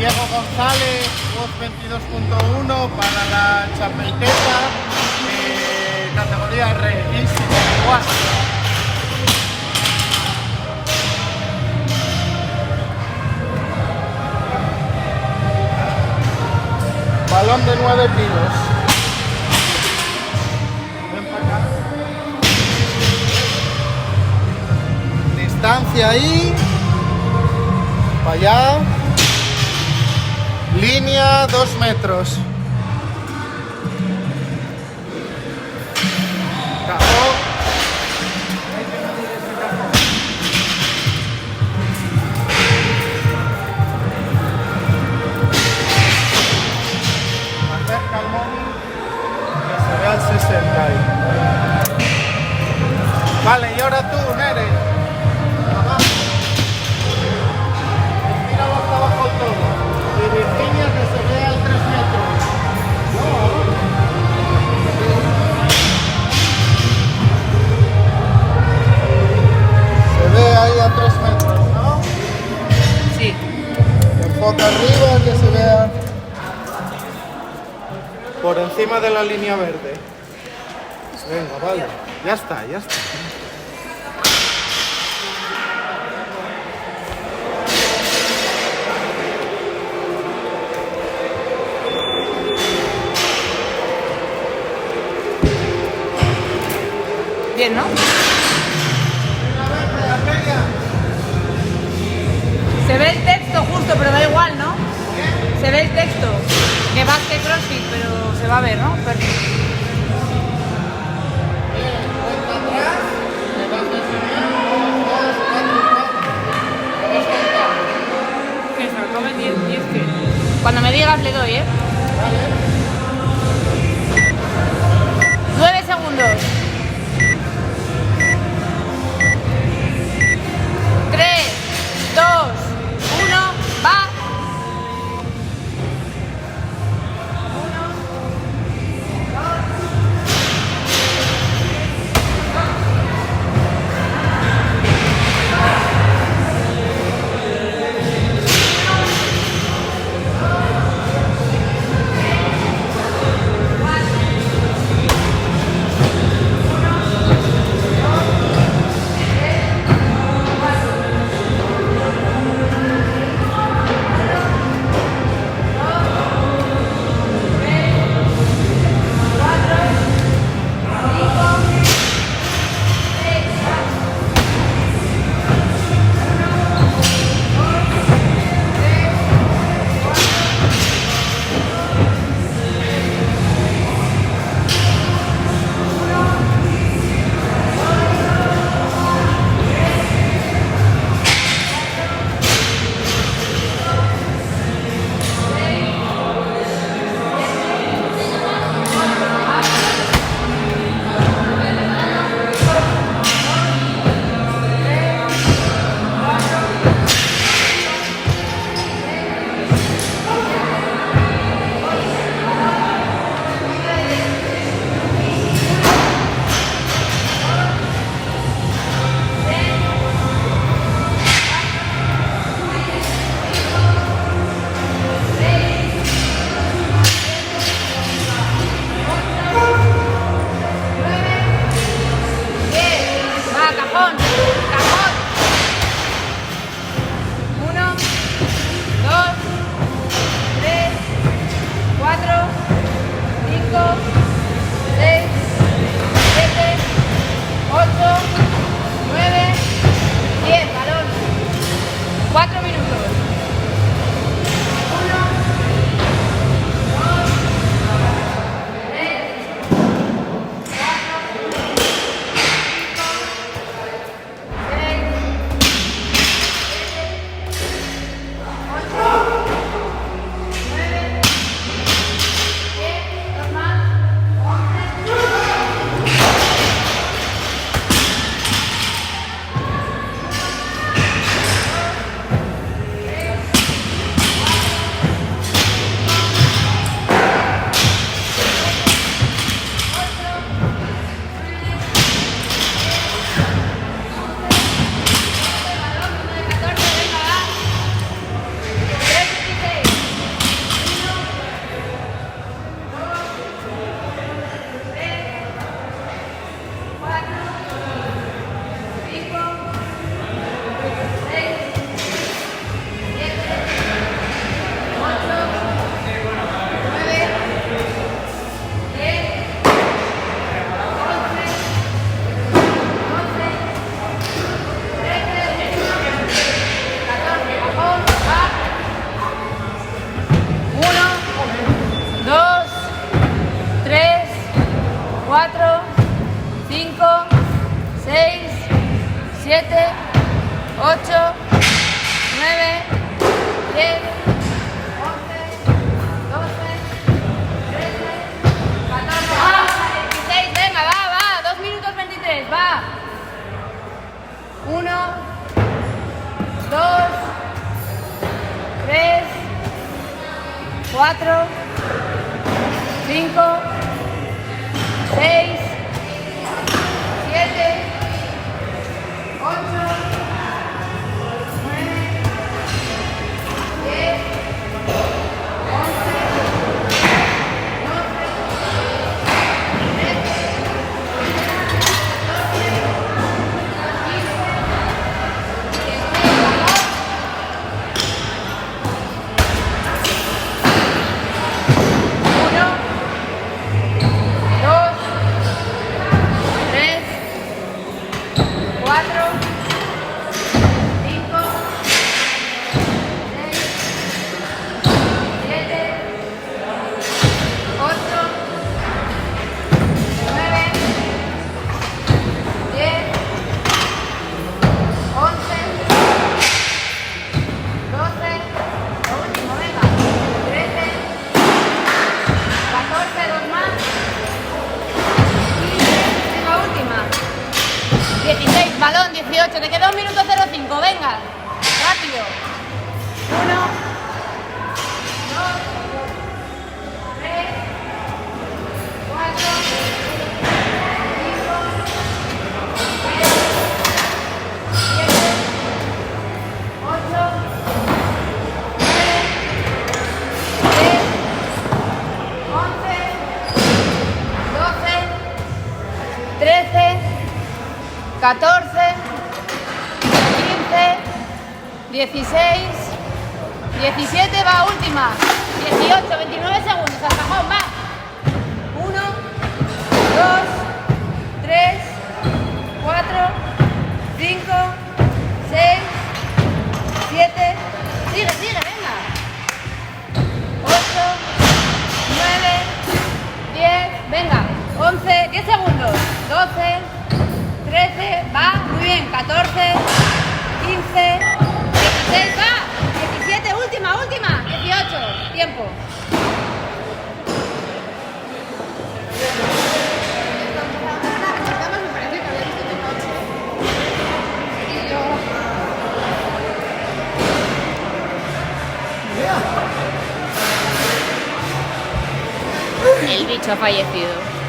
Diego González, voz 22.1 para la Chapelqueta, categoría R, Easy, igual. Balón de 9 kilos. Ven para acá. Distancia ahí. Para allá. Línea 2 metros. Cajó. Acerca el móvil que se vea el 60 ahí. Vale, y ahora tú, Nere. Míralo hasta abajo todo. Y Virginia que se vea el 3 metros. Se ve ahí a 3 metros, ¿no? Sí. Enfoca arriba que se vea por encima de la línea verde. Venga, vale. Ya está, ya está. Bien, ¿no? Se ve el texto justo, pero da igual, ¿no? Se ve el texto. Que va que CrossFit, pero se va a ver, ¿no? Perfecto. Que se lo comen 10 que... Cuando me digas le doy, ¿eh? 9 segundos. 3, 2, 1, va. 4, 5, 6, 7, 8, 9, 10, 11, 12, 13, 16, balón, 18, te queda 1 minuto 05, venga, rápido. 1, 2, 3, 4, 5, 6, 7, 8, 9, 10, 11, 12, 13, 14, 15, 16, 17, va última, 18, 29 segundos, al cajón, va. 1, 2, 3, 4, 5, 6, 7, sigue, venga. 8, 9, 10, venga, 11, 10 segundos, 12, 13, va, muy bien, 14, 15, 16, va, 17, última, 18, tiempo. El bicho ha fallecido.